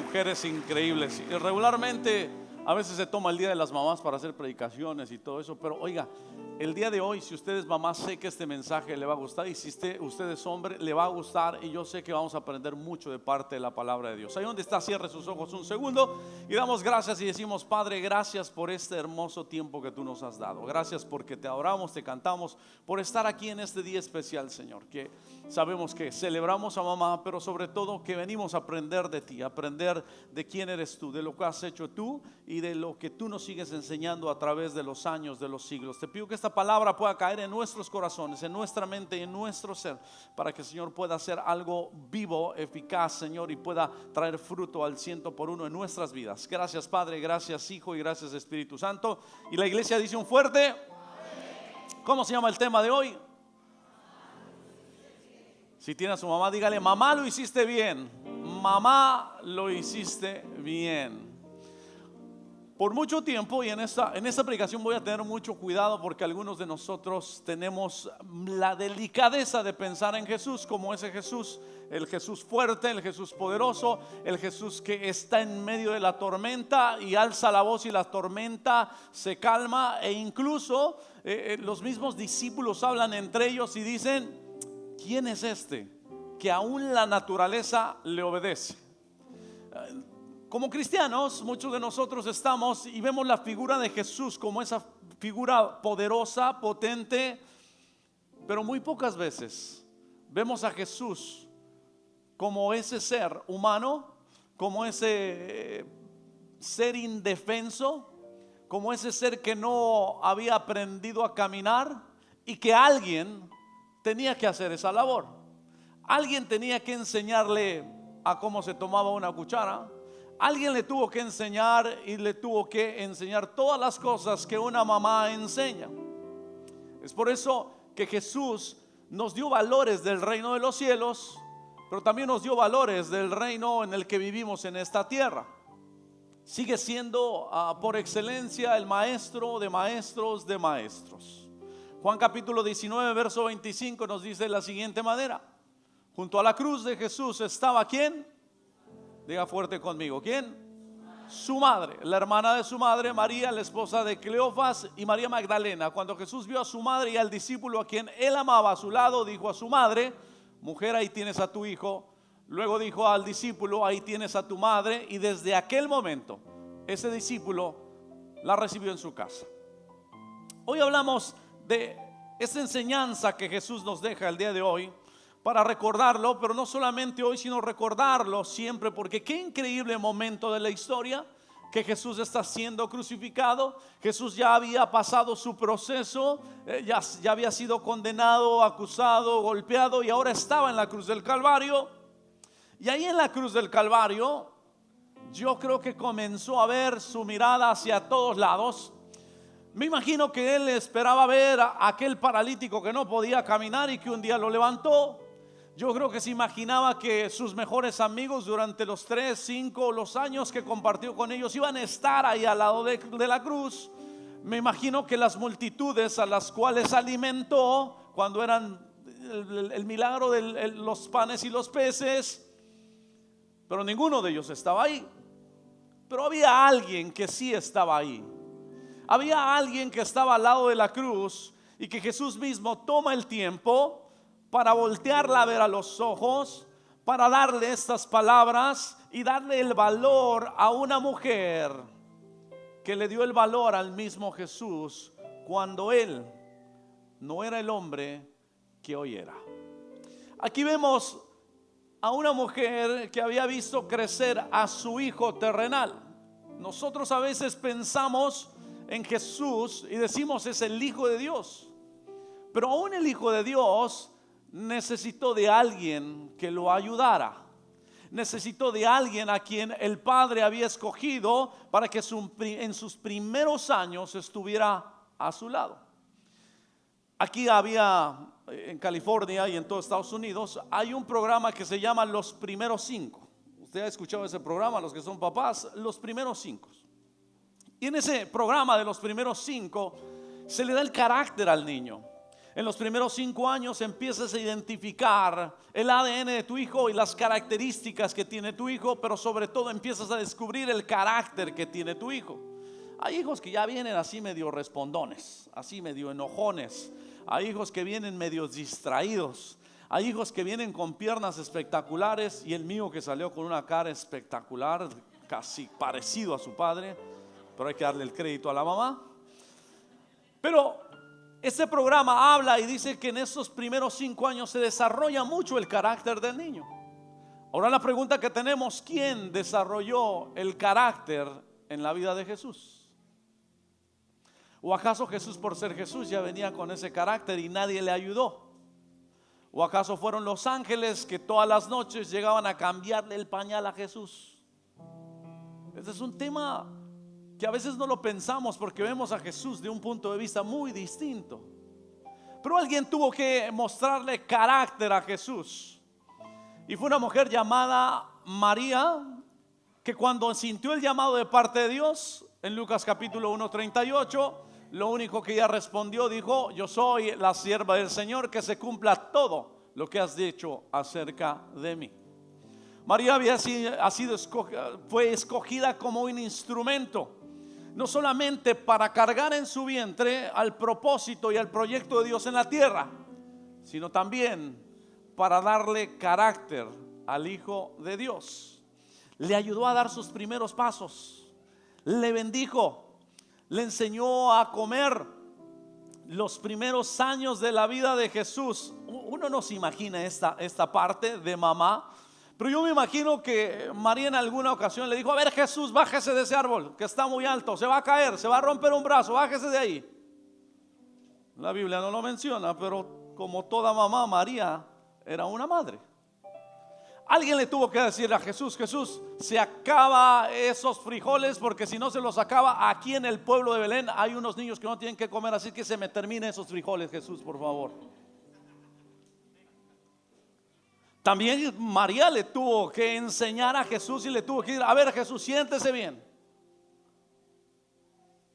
Mujeres increíbles. Y regularmente a veces se toma el Día de las Mamás para hacer predicaciones y todo eso, pero oiga, el día de hoy, si usted es mamá, sé que este mensaje le va a gustar, y si usted es hombre, le va a gustar, y yo sé que vamos a aprender mucho de parte de la palabra de Dios. Ahí donde está, cierre sus ojos un segundo y damos gracias y decimos: Padre, gracias por este hermoso tiempo que tú nos has dado. Gracias porque te adoramos, te cantamos, por estar aquí en este día especial, Señor, que sabemos que celebramos a mamá, pero sobre todo que venimos a aprender de ti, aprender de quién eres tú, de lo que has hecho tú y de lo que tú nos sigues enseñando a través de los años, de los siglos. Te pido que esta palabra pueda caer en nuestros corazones, en nuestra mente y en nuestro ser, para que el Señor pueda hacer algo vivo, eficaz, Señor, y pueda traer fruto al 100% en nuestras vidas. Gracias, Padre, gracias, Hijo, y gracias, Espíritu Santo. Y la iglesia dice un fuerte: ¿cómo se llama el tema de hoy? Si tiene a su mamá, dígale: mamá, lo hiciste bien. Mamá, lo hiciste bien. Por mucho tiempo, y en esta predicación voy a tener mucho cuidado, porque algunos de nosotros tenemos la delicadeza de pensar en Jesús como ese Jesús, el Jesús fuerte, el Jesús poderoso, el Jesús que está en medio de la tormenta y alza la voz y la tormenta se calma, e incluso los mismos discípulos hablan entre ellos y dicen: ¿quién es este que aún la naturaleza le obedece? Como cristianos, muchos de nosotros estamos y vemos la figura de Jesús como esa figura poderosa, potente, pero muy pocas veces vemos a Jesús como ese ser humano, como ese ser indefenso, como ese ser que no había aprendido a caminar y que alguien tenía que hacer esa labor. Alguien tenía que enseñarle a cómo se tomaba una cuchara. Alguien le tuvo que enseñar, y le tuvo que enseñar todas las cosas que una mamá enseña. Es por eso que Jesús nos dio valores del reino de los cielos, pero también nos dio valores del reino en el que vivimos en esta tierra. Sigue siendo por excelencia el maestro de maestros de maestros. Juan capítulo 19 verso 25 nos dice de la siguiente manera: junto a la cruz de Jesús estaba ¿quién? Diga fuerte conmigo: ¿quién? Su madre, la hermana de su madre, María, la esposa de Cleofas, y María Magdalena. Cuando Jesús vio a su madre y al discípulo a quien él amaba a su lado, dijo a su madre: mujer, ahí tienes a tu hijo. Luego dijo al discípulo: ahí tienes a tu madre. Y desde aquel momento ese discípulo la recibió en su casa. Hoy hablamos de esa enseñanza que Jesús nos deja el día de hoy, para recordarlo, pero no solamente hoy, sino recordarlo siempre, porque qué increíble momento de la historia que Jesús está siendo crucificado. Jesús ya había pasado su proceso, ya había sido condenado, acusado, golpeado, y ahora estaba en la cruz del Calvario. Y ahí en la cruz del Calvario, yo creo que comenzó a ver su mirada hacia todos lados. Me imagino que él esperaba ver a aquel paralítico que no podía caminar y que un día lo levantó. Yo creo que se imaginaba que sus mejores amigos durante los 3, 5 los años que compartió con ellos iban a estar ahí al lado de la cruz. Me imagino que las multitudes a las cuales alimentó cuando eran el milagro de los panes y los peces, pero ninguno de ellos estaba ahí. Pero había alguien que sí estaba ahí. Había alguien que estaba al lado de la cruz, y que Jesús mismo toma el tiempo para voltearla a ver a los ojos, para darle estas palabras y darle el valor a una mujer que le dio el valor al mismo Jesús cuando él no era el hombre que hoy era. Aquí vemos a una mujer que había visto crecer a su hijo terrenal. Nosotros a veces pensamos en Jesús y decimos: es el Hijo de Dios. Pero aún el Hijo de Dios necesitó de alguien que lo ayudara. Necesitó de alguien a quien el Padre había escogido para que en sus primeros años estuviera a su lado. Aquí en California y en todo Estados Unidos, hay un programa que se llama Los Primeros 5. Usted ha escuchado ese programa, los que son papás, Los Primeros 5. Y en ese programa de Los Primeros 5 se le da el carácter al niño. En los primeros 5 años empiezas a identificar el ADN de tu hijo y las características que tiene tu hijo, pero sobre todo empiezas a descubrir el carácter que tiene tu hijo. Hay hijos que ya vienen así medio respondones, así medio enojones. Hay hijos que vienen medio distraídos. Hay hijos que vienen con piernas espectaculares, y el mío que salió con una cara espectacular, casi parecido a su padre, pero hay que darle el crédito a la mamá. Pero este programa habla y dice que en esos primeros 5 años se desarrolla mucho el carácter del niño. Ahora la pregunta que tenemos: ¿quién desarrolló el carácter en la vida de Jesús? ¿O acaso Jesús, por ser Jesús, ya venía con ese carácter y nadie le ayudó? ¿O acaso fueron los ángeles que todas las noches llegaban a cambiarle el pañal a Jesús? Este es un tema que a veces no lo pensamos porque vemos a Jesús de un punto de vista muy distinto. Pero alguien tuvo que mostrarle carácter a Jesús, y fue una mujer llamada María, que cuando sintió el llamado de parte de Dios, en Lucas capítulo 1:38, lo único que ella respondió, dijo: yo soy la sierva del Señor, que se cumpla todo lo que has dicho acerca de mí. María fue escogida como un instrumento, no solamente para cargar en su vientre al propósito y al proyecto de Dios en la tierra, sino también para darle carácter al Hijo de Dios. Le ayudó a dar sus primeros pasos, le bendijo, le enseñó a comer. Los primeros años de la vida de Jesús, uno no se imagina esta parte de mamá, pero yo me imagino que María en alguna ocasión le dijo: a ver, Jesús, bájese de ese árbol que está muy alto, se va a caer, se va a romper un brazo, bájese de ahí. La Biblia no lo menciona, pero como toda mamá, María era una madre. Alguien le tuvo que decir a Jesús: Jesús, se acaba esos frijoles, porque si no se los acaba, aquí en el pueblo de Belén hay unos niños que no tienen que comer, así que se me terminen esos frijoles, Jesús, por favor. También María le tuvo que enseñar a Jesús y le tuvo que decir: a ver, Jesús, siéntese bien,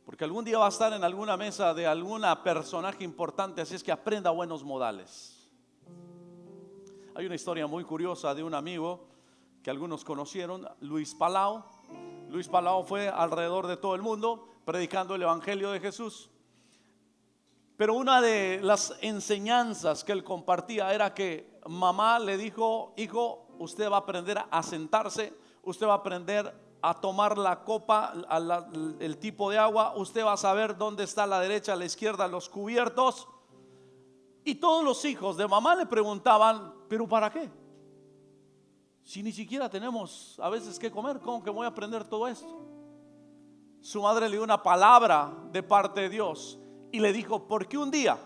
porque algún día va a estar en alguna mesa de alguna personaje importante, así es que aprenda buenos modales. Hay una historia muy curiosa de un amigo que algunos conocieron, Luis Palau. Luis Palau fue alrededor de todo el mundo predicando el evangelio de Jesús. Pero una de las enseñanzas que él compartía era que mamá le dijo: hijo, usted va a aprender a sentarse, usted va a aprender a tomar la copa, el tipo de agua, usted va a saber dónde está la derecha, la izquierda, los cubiertos. Y todos los hijos de mamá le preguntaban: ¿pero para qué? Si ni siquiera tenemos a veces que comer, ¿cómo que voy a aprender todo esto? Su madre le dio una palabra de parte de Dios y le dijo: porque un día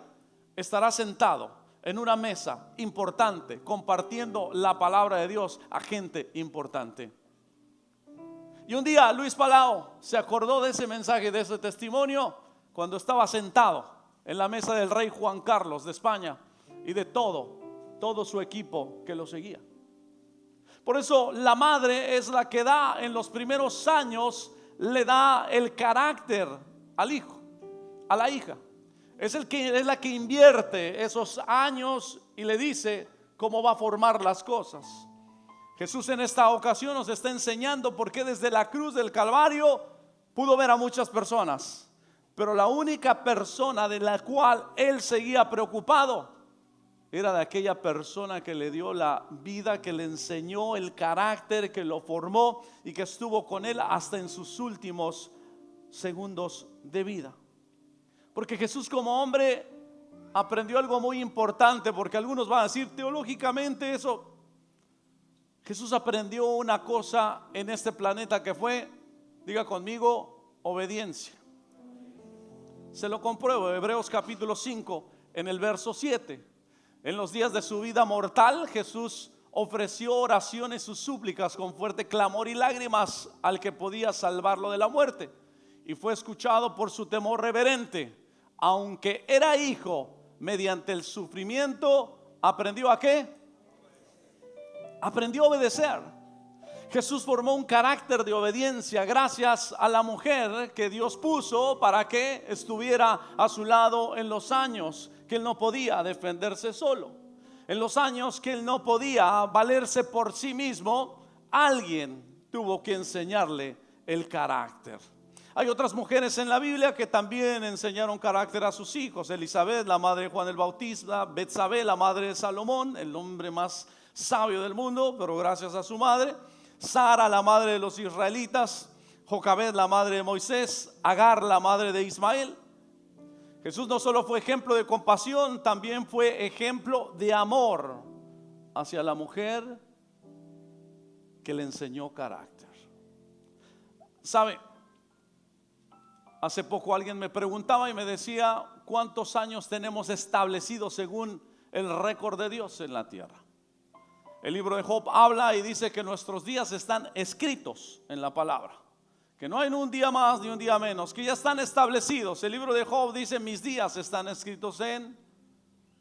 estará sentado en una mesa importante compartiendo la palabra de Dios a gente importante. Y un día Luis Palau se acordó de ese mensaje, de ese testimonio, cuando estaba sentado en la mesa del rey Juan Carlos de España y de todo su equipo que lo seguía. Por eso la madre es la que da en los primeros años, le da el carácter al hijo, a la hija. Es la que invierte esos años y le dice cómo va a formar las cosas. Jesús en esta ocasión nos está enseñando por qué desde la cruz del Calvario pudo ver a muchas personas, pero la única persona de la cual él seguía preocupado era de aquella persona que le dio la vida, que le enseñó el carácter, que lo formó y que estuvo con él hasta en sus últimos segundos de vida. Porque Jesús como hombre aprendió algo muy importante, porque algunos van a decir teológicamente eso. Jesús aprendió una cosa en este planeta que fue, diga conmigo, obediencia. Se lo compruebo, Hebreos capítulo 5 en el verso 7. En los días de su vida mortal, Jesús ofreció oraciones y súplicas con fuerte clamor y lágrimas al que podía salvarlo de la muerte, y fue escuchado por su temor reverente. Aunque era hijo, mediante el sufrimiento aprendió ¿a qué? Aprendió a obedecer. Jesús formó un carácter de obediencia gracias a la mujer que Dios puso para que estuviera a su lado en los años que él no podía defenderse solo. En los años que él no podía valerse por sí mismo, alguien tuvo que enseñarle el carácter. Hay otras mujeres en la Biblia que también enseñaron carácter a sus hijos. Elizabeth, la madre de Juan el Bautista; Betsabé, la madre de Salomón, el hombre más sabio del mundo, pero gracias a su madre; Sara, la madre de los israelitas; Jocabed, la madre de Moisés; Agar, la madre de Ismael. Jesús no solo fue ejemplo de compasión, también fue ejemplo de amor hacia la mujer que le enseñó carácter. ¿Sabe? Hace poco alguien me preguntaba y me decía: ¿cuántos años tenemos establecidos según el récord de Dios en la tierra? El libro de Job habla y dice que nuestros días están escritos en la palabra, que no hay un día más ni un día menos, que ya están establecidos. El libro de Job dice: mis días están escritos en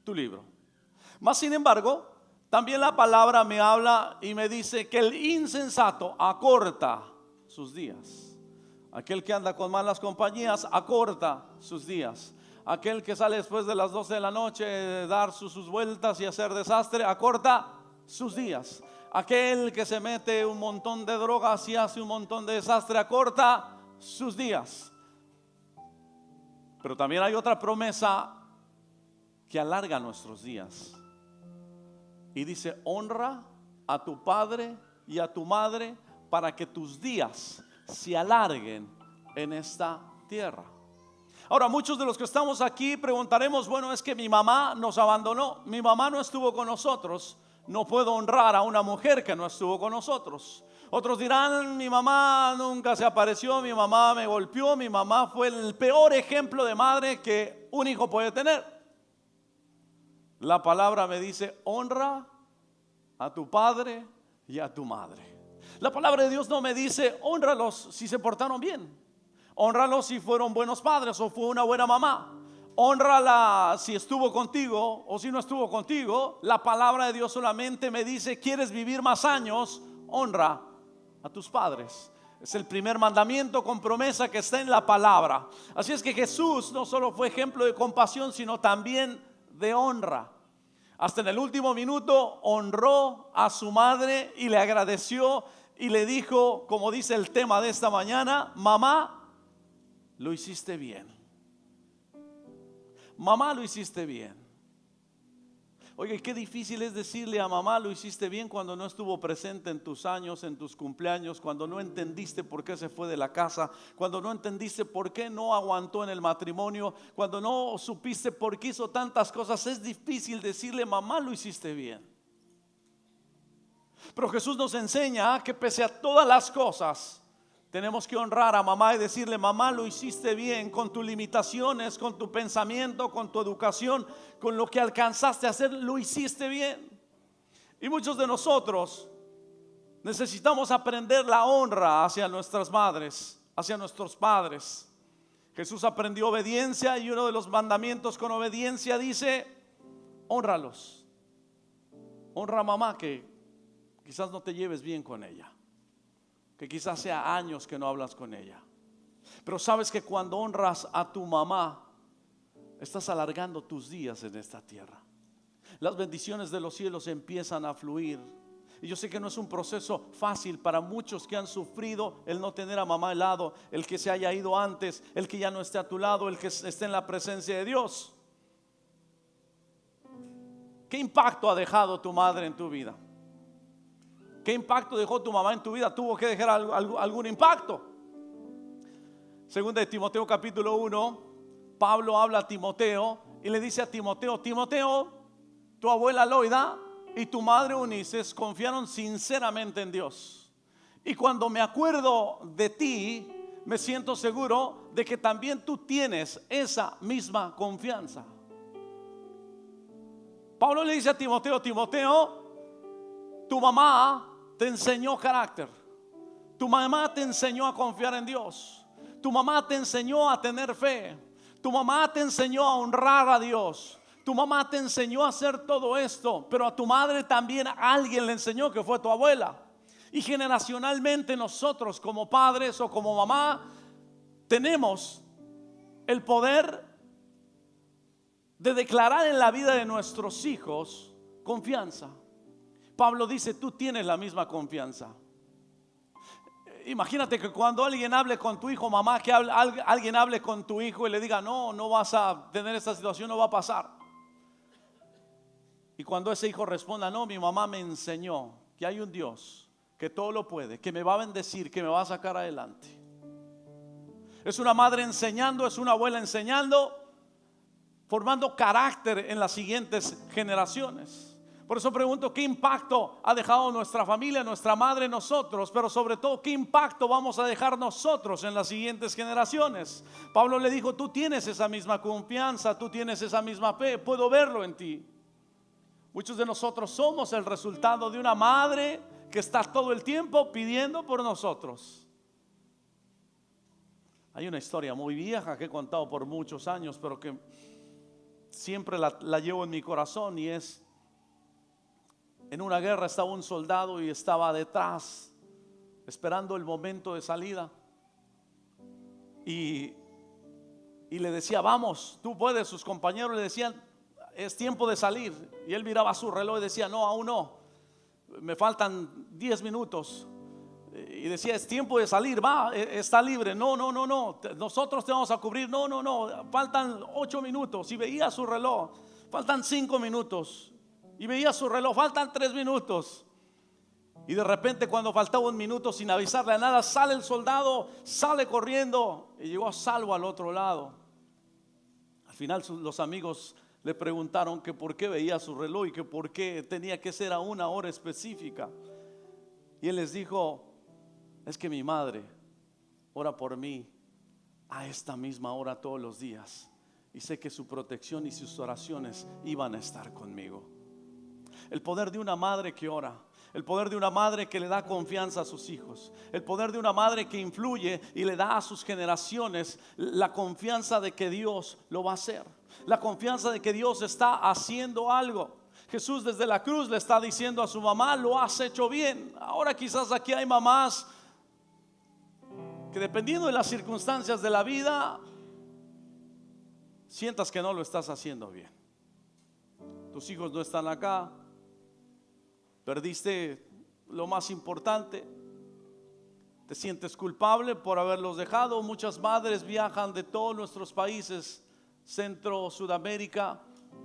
tu libro. Mas sin embargo, también la palabra me habla y me dice que el insensato acorta sus días. Aquel que anda con malas compañías acorta sus días. Aquel que sale después de las 12 de la noche dar sus vueltas y hacer desastre, acorta sus días. Aquel que se mete un montón de drogas y hace un montón de desastre, acorta sus días. Pero también hay otra promesa que alarga nuestros días y dice: honra a tu padre y a tu madre para que tus días se alarguen en esta tierra. Ahora, muchos de los que estamos aquí preguntaremos: bueno, es que mi mamá nos abandonó, mi mamá no estuvo con nosotros, no puedo honrar a una mujer que no estuvo con nosotros. Otros dirán: mi mamá nunca se apareció, mi mamá me golpeó, mi mamá fue el peor ejemplo de madre que un hijo puede tener. La palabra me dice: honra a tu padre y a tu madre. La palabra de Dios no me dice: hónralos si se portaron bien, hónralos si fueron buenos padres o fue una buena mamá, hónrala si estuvo contigo o si no estuvo contigo. La palabra de Dios solamente me dice: ¿quieres vivir más años? Honra a tus padres. Es el primer mandamiento con promesa que está en la palabra. Así es que Jesús no solo fue ejemplo de compasión, sino también de honra. Hasta en el último minuto honró a su madre y le agradeció y le dijo, como dice el tema de esta mañana: mamá, lo hiciste bien. Mamá, lo hiciste bien. Oye, qué difícil es decirle a mamá: lo hiciste bien, cuando no estuvo presente en tus años, en tus cumpleaños, cuando no entendiste por qué se fue de la casa, cuando no entendiste por qué no aguantó en el matrimonio, cuando no supiste por qué hizo tantas cosas. Es difícil decirle: mamá, lo hiciste bien. Pero Jesús nos enseña que pese a todas las cosas, tenemos que honrar a mamá y decirle: mamá, lo hiciste bien, con tus limitaciones, con tu pensamiento, con tu educación, con lo que alcanzaste a hacer, lo hiciste bien. Y muchos de nosotros necesitamos aprender la honra hacia nuestras madres, hacia nuestros padres. Jesús aprendió obediencia y uno de los mandamientos con obediencia dice: hónralos. Honra a mamá, que quizás no te lleves bien con ella, que quizás sea años que no hablas con ella, pero sabes que cuando honras a tu mamá, estás alargando tus días en esta tierra. Las bendiciones de los cielos empiezan a fluir. Y yo sé que no es un proceso fácil para muchos que han sufrido el no tener a mamá al lado, el que se haya ido antes, el que ya no esté a tu lado, el que esté en la presencia de Dios. ¿Qué impacto ha dejado tu madre en tu vida? ¿Qué impacto dejó tu mamá en tu vida? Tuvo que dejar algún impacto. Segunda de Timoteo capítulo 1, Pablo habla a Timoteo y le dice a Timoteo: Timoteo, tu abuela Loida y tu madre Eunice confiaron sinceramente en Dios. Y cuando me acuerdo de ti, me siento seguro de que también tú tienes esa misma confianza. Pablo le dice a Timoteo: Timoteo, tu mamá te enseñó carácter, tu mamá te enseñó a confiar en Dios, tu mamá te enseñó a tener fe, tu mamá te enseñó a honrar a Dios, tu mamá te enseñó a hacer todo esto. Pero a tu madre también alguien le enseñó, que fue tu abuela. Y generacionalmente nosotros como padres o como mamá tenemos el poder de declarar en la vida de nuestros hijos confianza. Pablo dice, tú tienes la misma confianza. Imagínate que cuando alguien hable con tu hijo, mamá, que alguien hable con tu hijo y le diga, no, no vas a tener esta situación, no va a pasar. Y cuando ese hijo responda, no, mi mamá me enseñó que hay un Dios que todo lo puede, que me va a bendecir, que me va a sacar adelante. Es una madre enseñando, es una abuela enseñando, formando carácter en las siguientes generaciones. Por eso pregunto, ¿qué impacto ha dejado nuestra familia, nuestra madre en nosotros? Pero sobre todo, ¿qué impacto vamos a dejar nosotros en las siguientes generaciones? Pablo le dijo, tú tienes esa misma confianza, tú tienes esa misma fe, puedo verlo en ti. Muchos de nosotros somos el resultado de una madre que está todo el tiempo pidiendo por nosotros. Hay una historia muy vieja que he contado por muchos años, pero que siempre la llevo en mi corazón, y es: en una guerra estaba un soldado y estaba detrás esperando el momento de salida, y le decía, vamos, tú puedes. Sus compañeros le decían, es tiempo de salir, y él miraba su reloj y decía, no, aún no, me faltan 10 minutos. Y decía, es tiempo de salir, va, está libre. No, nosotros te vamos a cubrir. No, faltan 8 minutos. Y veía su reloj, faltan 5 minutos. Y veía su reloj, faltan 3 minutos. Y de repente, cuando faltaba un minuto, sin avisarle a nada, sale el soldado, sale corriendo y llegó a salvo al otro lado. Al final los amigos le preguntaron que por qué veía su reloj y que por qué tenía que ser a una hora específica. Y él les dijo, es que mi madre ora por mí a esta misma hora todos los días, y sé que su protección y sus oraciones iban a estar conmigo. El poder de una madre que ora, el poder de una madre que le da confianza a sus hijos, el poder de una madre que influye y le da a sus generaciones la confianza de que Dios lo va a hacer, la confianza de que Dios está haciendo algo. Jesús desde la cruz le está diciendo a su mamá, lo has hecho bien. Ahora quizás aquí hay mamás que, dependiendo de las circunstancias de la vida, sientas que no lo estás haciendo bien. Tus hijos no están acá, perdiste lo más importante, te sientes culpable por haberlos dejado. Muchas madres viajan de todos nuestros países, Centro, Sudamérica,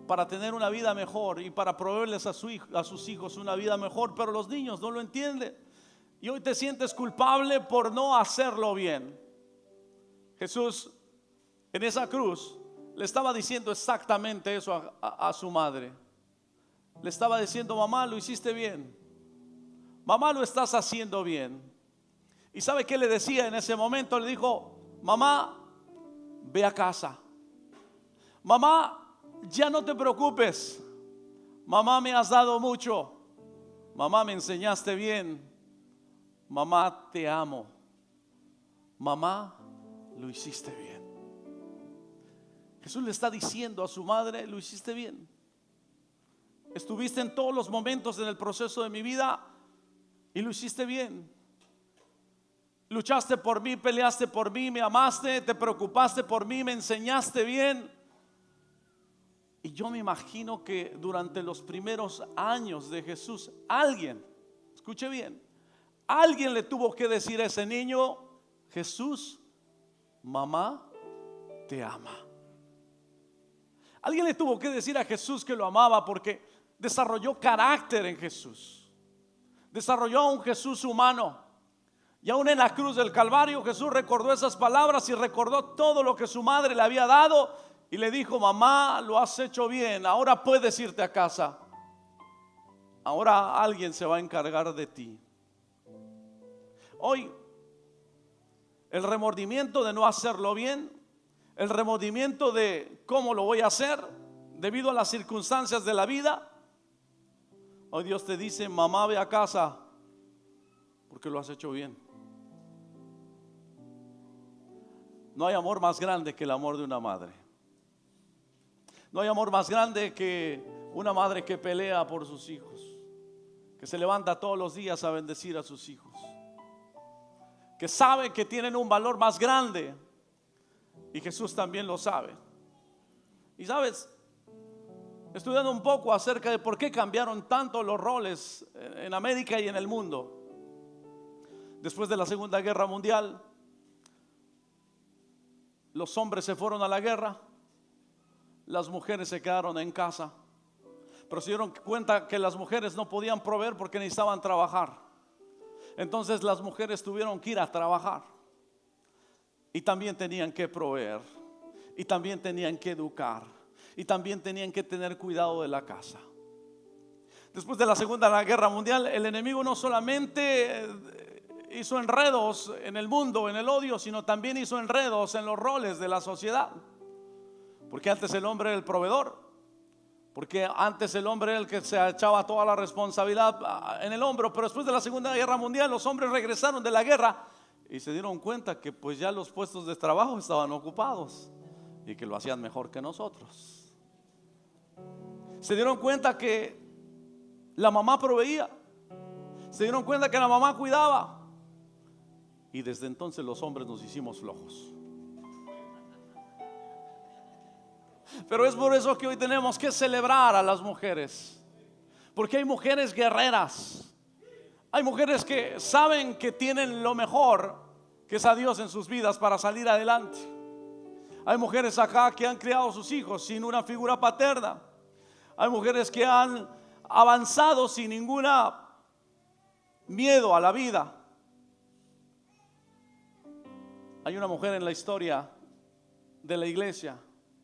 para tener una vida mejor y para proveerles a sus hijos una vida mejor, pero los niños no lo entienden. Y hoy te sientes culpable por no hacerlo bien. Jesús en esa cruz le estaba diciendo exactamente eso a su madre. Le estaba diciendo, mamá, lo hiciste bien. Mamá, lo estás haciendo bien. ¿Y sabe qué le decía en ese momento? Le dijo, mamá, ve a casa. Mamá, ya no te preocupes. Mamá, me has dado mucho. Mamá, me enseñaste bien. Mamá, te amo. Mamá, lo hiciste bien. Jesús le está diciendo a su madre, lo hiciste bien. Estuviste en todos los momentos en el proceso de mi vida y lo hiciste bien. Luchaste por mí, peleaste por mí, me amaste, te preocupaste por mí, me enseñaste bien. Y yo me imagino que durante los primeros años de Jesús, alguien, escuche bien, alguien le tuvo que decir a ese niño, Jesús, mamá, te ama. Alguien le tuvo que decir a Jesús que lo amaba, porque desarrolló carácter en Jesús. Desarrolló a un Jesús humano. Y aún en la cruz del Calvario, Jesús recordó esas palabras y recordó todo lo que su madre le había dado. Y le dijo, mamá, lo has hecho bien, ahora puedes irte a casa. Ahora alguien se va a encargar de ti. Hoy, el remordimiento de no hacerlo bien, el remordimiento de cómo lo voy a hacer debido a las circunstancias de la vida. Hoy Dios te dice, mamá, ve a casa porque lo has hecho bien. No hay amor más grande que el amor de una madre. No hay amor más grande que una madre que pelea por sus hijos, que se levanta todos los días a bendecir a sus hijos, que sabe que tienen un valor más grande, y Jesús también lo sabe. Y sabes, estudiando un poco acerca de por qué cambiaron tanto los roles en América y en el mundo después de la Segunda Guerra Mundial, los hombres se fueron a la guerra, las mujeres se quedaron en casa, pero se dieron cuenta que las mujeres no podían proveer porque necesitaban trabajar. Entonces las mujeres tuvieron que ir a trabajar y también tenían que proveer, y también tenían que educar, y también tenían que tener cuidado de la casa. Después de la Segunda Guerra Mundial, el enemigo no solamente hizo enredos en el mundo, en el odio, sino también hizo enredos en los roles de la sociedad. Porque antes el hombre era el proveedor, porque antes el hombre era el que se echaba toda la responsabilidad en el hombro. Pero después de la Segunda Guerra Mundial, los hombres regresaron de la guerra y se dieron cuenta que pues ya los puestos de trabajo estaban ocupados y que lo hacían mejor que nosotros. Se dieron cuenta que la mamá proveía, se dieron cuenta que la mamá cuidaba, y desde entonces los hombres nos hicimos flojos. Pero es por eso que hoy tenemos que celebrar a las mujeres, porque hay mujeres guerreras, hay mujeres que saben que tienen lo mejor, que es a Dios en sus vidas, para salir adelante. Hay mujeres acá que han criado a sus hijos sin una figura paterna. Hay mujeres que han avanzado sin ninguna miedo a la vida. Hay una mujer en la historia de la iglesia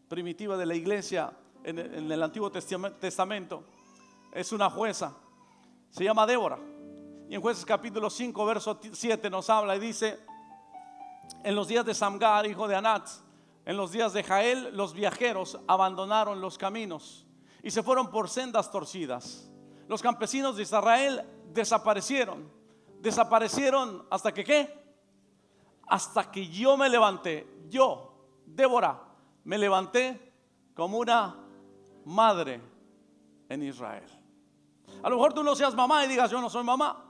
primitiva, de la iglesia en el Antiguo Testamento. Es una jueza, se llama Débora, y en Jueces capítulo 5 verso 7 nos habla y dice: en los días de Samgar, hijo de Anat, en los días de Jael, los viajeros abandonaron los caminos y se fueron por sendas torcidas. Los campesinos de Israel desaparecieron hasta que ¿qué? Hasta que yo me levanté, yo, Débora, me levanté como una madre en Israel. A lo mejor tú no seas mamá y digas: yo no soy mamá.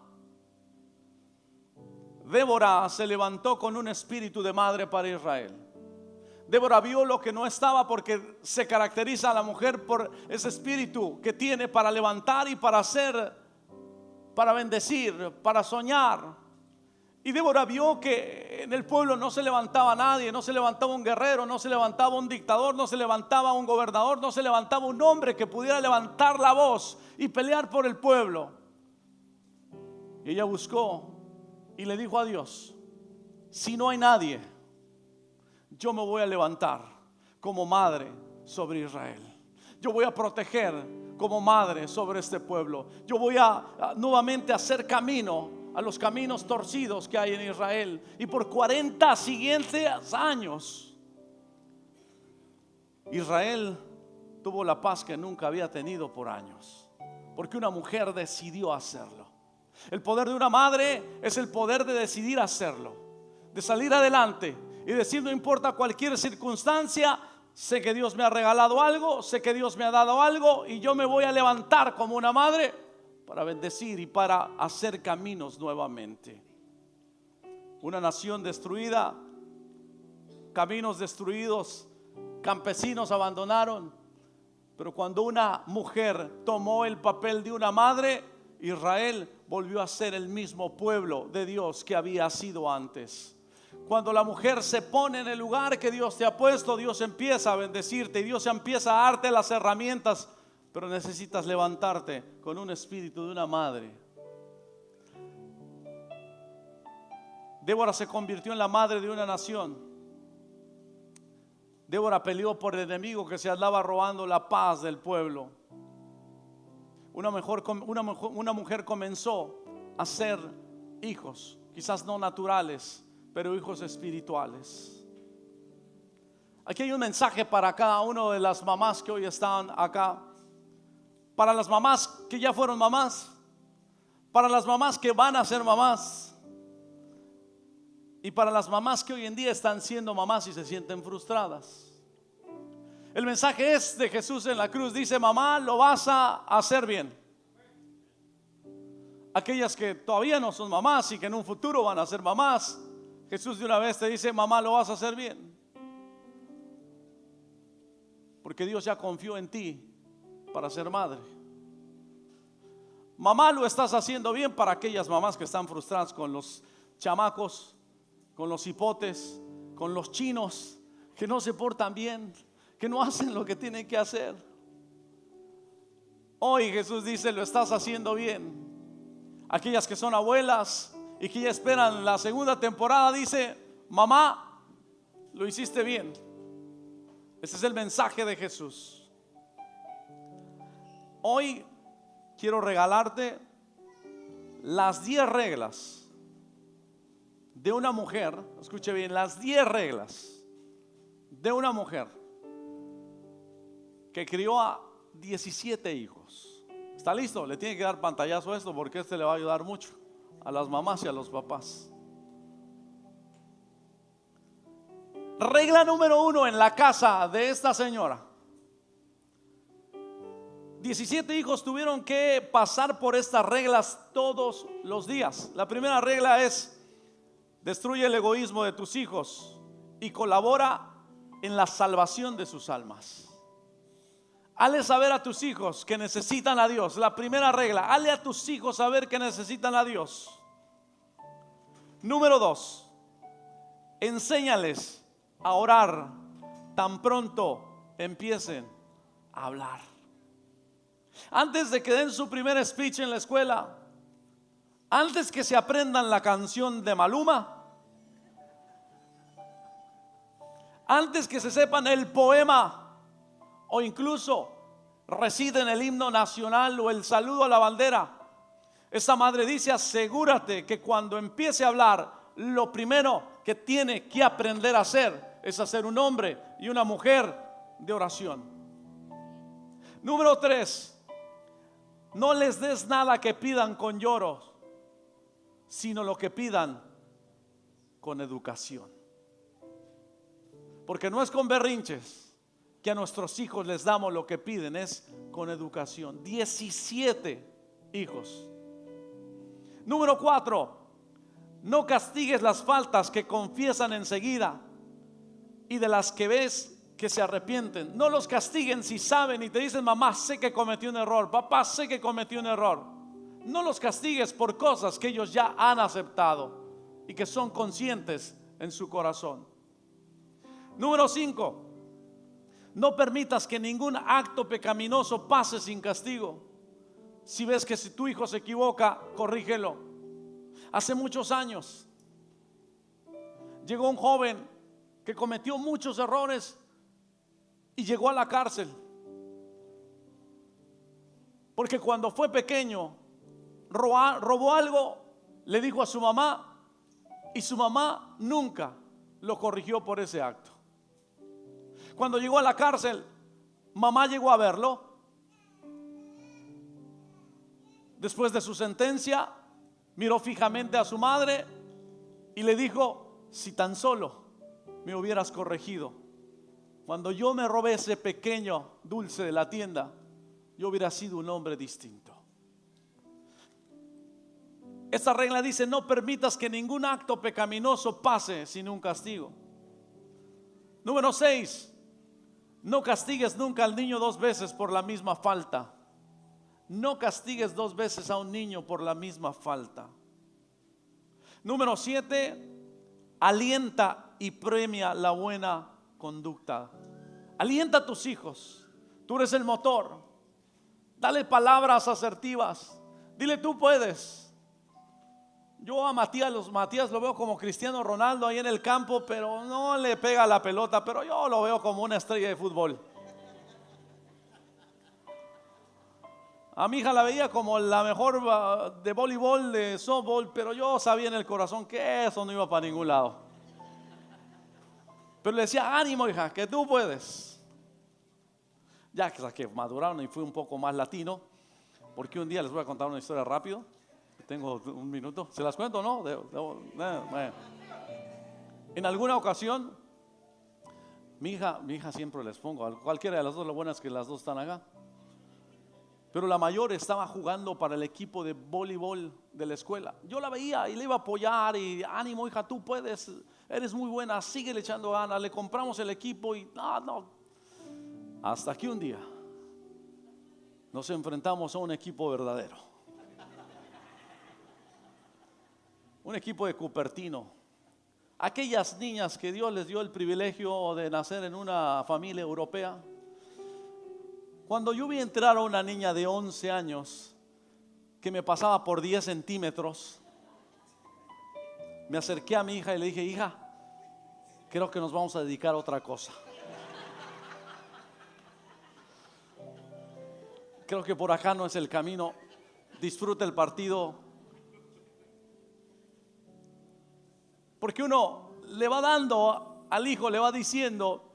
Débora se levantó con un espíritu de madre para Israel. Débora vio lo que no estaba, porque se caracteriza a la mujer por ese espíritu que tiene para levantar y para hacer, para bendecir, para soñar. Y Débora vio que en el pueblo no se levantaba nadie, no se levantaba un guerrero, no se levantaba un dictador, no se levantaba un gobernador, no se levantaba un hombre que pudiera levantar la voz y pelear por el pueblo. Y ella buscó y le dijo a Dios: si no hay nadie, yo me voy a levantar como madre sobre Israel. Yo voy a proteger como madre sobre este pueblo. Yo voy a nuevamente hacer camino a los caminos torcidos que hay en Israel. Y por 40 siguientes años Israel tuvo la paz que nunca había tenido por años, porque una mujer decidió hacerlo. El poder de una madre es el poder de decidir hacerlo, de salir adelante y decir: no importa cualquier circunstancia, sé que Dios me ha regalado algo, sé que Dios me ha dado algo, y yo me voy a levantar como una madre para bendecir y para hacer caminos nuevamente. Una nación destruida, caminos destruidos, campesinos abandonaron, pero cuando una mujer tomó el papel de una madre, Israel volvió a ser el mismo pueblo de Dios que había sido antes. Cuando la mujer se pone en el lugar que Dios te ha puesto, Dios empieza a bendecirte y Dios empieza a darte las herramientas, pero necesitas levantarte con un espíritu de una madre. Débora se convirtió en la madre de una nación. Débora peleó por el enemigo que se andaba robando la paz del pueblo. Una mujer comenzó a hacer hijos, quizás no naturales, pero hijos espirituales. Aquí hay un mensaje para cada una de las mamás que hoy están acá. Para las mamás que ya fueron mamás, para las mamás que van a ser mamás, y para las mamás que hoy en día están siendo mamás y se sienten frustradas. El mensaje es de Jesús en la cruz. Dice: mamá, lo vas a hacer bien. aquellas que todavía no son mamás y que en un futuro van a ser mamás, Jesús de una vez te dice: mamá, lo vas a hacer bien, porque Dios ya confió en ti para ser madre. Mamá, lo estás haciendo bien, para aquellas mamás que están frustradas con los chamacos, con los hipotes, con los chinos que no se portan bien, que no hacen lo que tienen que hacer. Hoy Jesús dice: lo estás haciendo bien. Aquellas que son abuelas y que ya esperan la segunda temporada, dice: mamá, lo hiciste bien. Ese es el mensaje de Jesús. Hoy quiero regalarte las 10 reglas de una mujer. Escuche bien, las 10 reglas de una mujer que crió a 17 hijos. ¿Está listo? Le tiene que dar pantallazo a esto, porque este le va a ayudar mucho a las mamás y a los papás. Regla número 1 en la casa de esta señora. 17 hijos tuvieron que pasar por estas reglas todos los días. La primera regla es: destruye el egoísmo de tus hijos y colabora en la salvación de sus almas. Hazle saber a tus hijos que necesitan a Dios. La primera regla: hazle a tus hijos saber que necesitan a Dios. Número 2: enséñales a orar tan pronto empiecen a hablar. Antes de que den su primer speech en la escuela, antes que se aprendan la canción de Maluma, antes que se sepan el poema, o incluso reciten el himno nacional o el saludo a la bandera, esa madre dice: asegúrate que cuando empiece a hablar, lo primero que tiene que aprender a hacer es hacer un hombre y una mujer de oración. Número 3: no les des nada que pidan con lloros, sino lo que pidan con educación. Porque no es con berrinches que a nuestros hijos les damos lo que piden, es con educación. 17 hijos. Número 4: no castigues las faltas que confiesan enseguida y de las que ves que se arrepienten. No los castiguen si saben y te dicen: mamá, sé que cometí un error, papá, sé que cometí un error. No los castigues por cosas que ellos ya han aceptado y que son conscientes en su corazón. Número 5: no permitas que ningún acto pecaminoso pase sin castigo. Si ves que si tu hijo se equivoca, corrígelo. Hace muchos años llegó un joven que cometió muchos errores y llegó a la cárcel, porque cuando fue pequeño robó algo, le dijo a su mamá, y su mamá nunca lo corrigió por ese acto. Cuando llegó a la cárcel, mamá llegó a verlo. Después de su sentencia, miró fijamente a su madre y le dijo: si tan solo me hubieras corregido cuando yo me robé ese pequeño dulce de la tienda, yo hubiera sido un hombre distinto. Esta regla dice: no permitas que ningún acto pecaminoso pase sin un castigo. Número 6: no castigues nunca al niño 2 veces por la misma falta. No castigues 2 veces a un niño por la misma falta. Número 7: alienta y premia la buena conducta. Alienta a tus hijos. Tú eres el motor. Dale palabras asertivas. Dile: tú puedes. Yo a Matías lo veo como Cristiano Ronaldo ahí en el campo, pero no le pega la pelota, pero yo lo veo como una estrella de fútbol. A mi hija la veía como la mejor de voleibol, de softball, pero yo sabía en el corazón que eso no iba para ningún lado. Pero le decía: ánimo, hija, que tú puedes. Ya que maduraron y fui un poco más latino, porque un día les voy a contar una historia rápido. Tengo un minuto. ¿Se las cuento o no? En alguna ocasión, mi hija siempre les pongo, a cualquiera de las dos, lo bueno es que las dos están acá. Pero la mayor estaba jugando para el equipo de voleibol de la escuela. Yo la veía y le iba a apoyar y ánimo, hija, tú puedes, eres muy buena, sigue echando ganas. Le compramos el equipo y no. Hasta que un día nos enfrentamos a un equipo verdadero, un equipo de Cupertino. Aquellas niñas que Dios les dio el privilegio de nacer en una familia europea. Cuando yo vi entrar a una niña de 11 años que me pasaba por 10 centímetros, me acerqué a mi hija y le dije: hija, creo que nos vamos a dedicar a otra cosa. Creo que por acá no es el camino. Disfruta el partido. Porque uno le va dando al hijo, le va diciendo,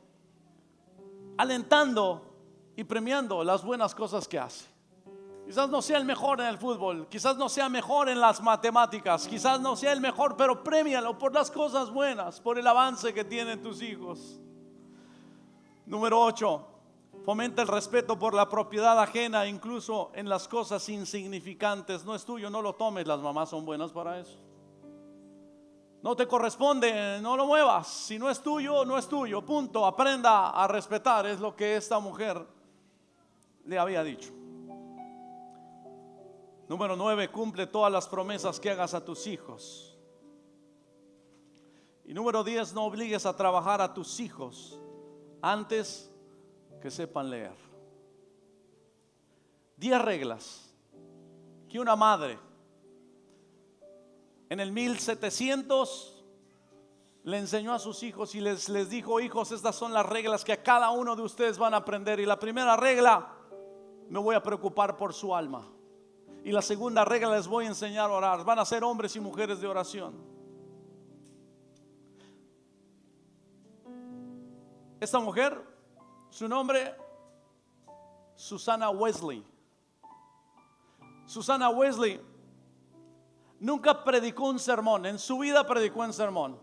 alentando y premiando las buenas cosas que hace. Quizás no sea el mejor en el fútbol, quizás no sea mejor en las matemáticas, quizás no sea el mejor, pero premialo por las cosas buenas, por el avance que tienen tus hijos. Número 8, fomenta el respeto por la propiedad ajena, incluso en las cosas insignificantes. No es tuyo, no lo tomes. Las mamás son buenas para eso. No te corresponde, no lo muevas. Si no es tuyo, no es tuyo, punto. Aprenda a respetar, es lo que esta mujer le había dicho. Número 9, cumple todas las promesas que hagas a tus hijos. Y número 10, no obligues a trabajar a tus hijos antes que sepan leer. 10 reglas que una madre en el 1700 le enseñó a sus hijos y les dijo: hijos, estas son las reglas que a cada uno de ustedes van a aprender. Y la primera regla: me voy a preocupar por su alma. Y la segunda regla: les voy a enseñar a orar. Van a ser hombres y mujeres de oración. Esta mujer, su nombre, Susana Wesley. Susana Wesley nunca predicó un sermón. En su vida predicó un sermón.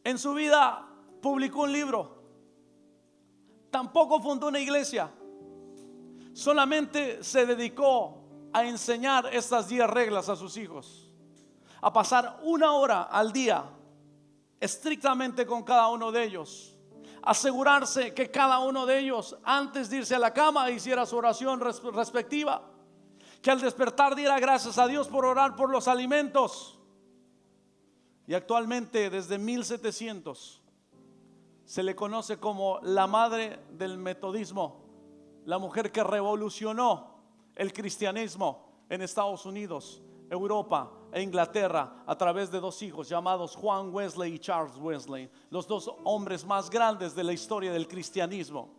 En su vida publicó un libro. Tampoco fundó una iglesia. Solamente se dedicó a enseñar estas 10 reglas a sus hijos, a pasar 1 hora al día estrictamente con cada uno de ellos, asegurarse que cada uno de ellos antes de irse a la cama hiciera su oración respectiva, que al despertar diera gracias a Dios por orar por los alimentos. Y actualmente, desde 1700, se le conoce como la madre del metodismo, la mujer que revolucionó el cristianismo en Estados Unidos, Europa e Inglaterra a través de 2 hijos llamados Juan Wesley y Charles Wesley, los 2 hombres más grandes de la historia del cristianismo.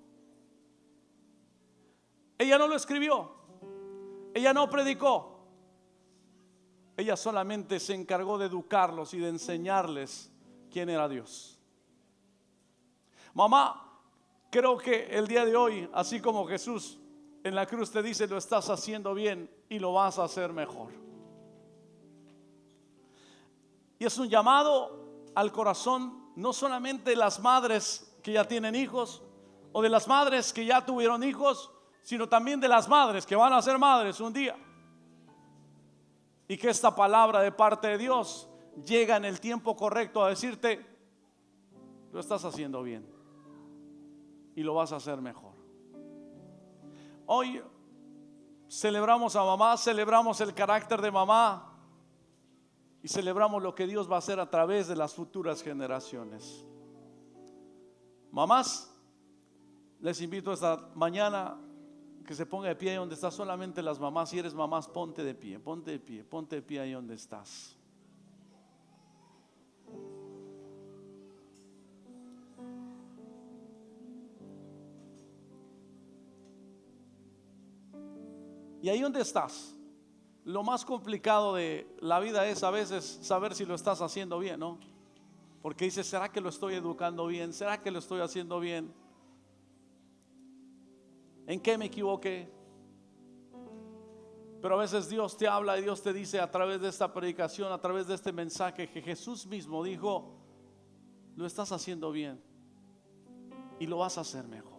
Ella no lo escribió, ella no predicó, ella solamente se encargó de educarlos y de enseñarles quién era Dios. Mamá, creo que el día de hoy, así como Jesús en la cruz te dice: lo estás haciendo bien y lo vas a hacer mejor. Y es un llamado al corazón, no solamente de las madres que ya tienen hijos, o de las madres que ya tuvieron hijos, sino también de las madres que van a ser madres un día. Y que esta palabra de parte de Dios llega en el tiempo correcto a decirte: lo estás haciendo bien y lo vas a hacer mejor. Hoy celebramos a mamá, celebramos el carácter de mamá y celebramos lo que Dios va a hacer a través de las futuras generaciones. Mamás, les invito esta mañana que se ponga de pie ahí donde estás. Solamente las mamás. Si eres mamás, ponte de pie, ponte de pie, ponte de pie ahí donde estás. Y ahí donde estás, lo más complicado de la vida es a veces saber si lo estás haciendo bien, ¿no? Porque dices: ¿será que lo estoy educando bien? ¿Será que lo estoy haciendo bien? ¿En qué me equivoqué? Pero a veces Dios te habla y Dios te dice a través de esta predicación, a través de este mensaje, que Jesús mismo dijo: lo estás haciendo bien y lo vas a hacer mejor.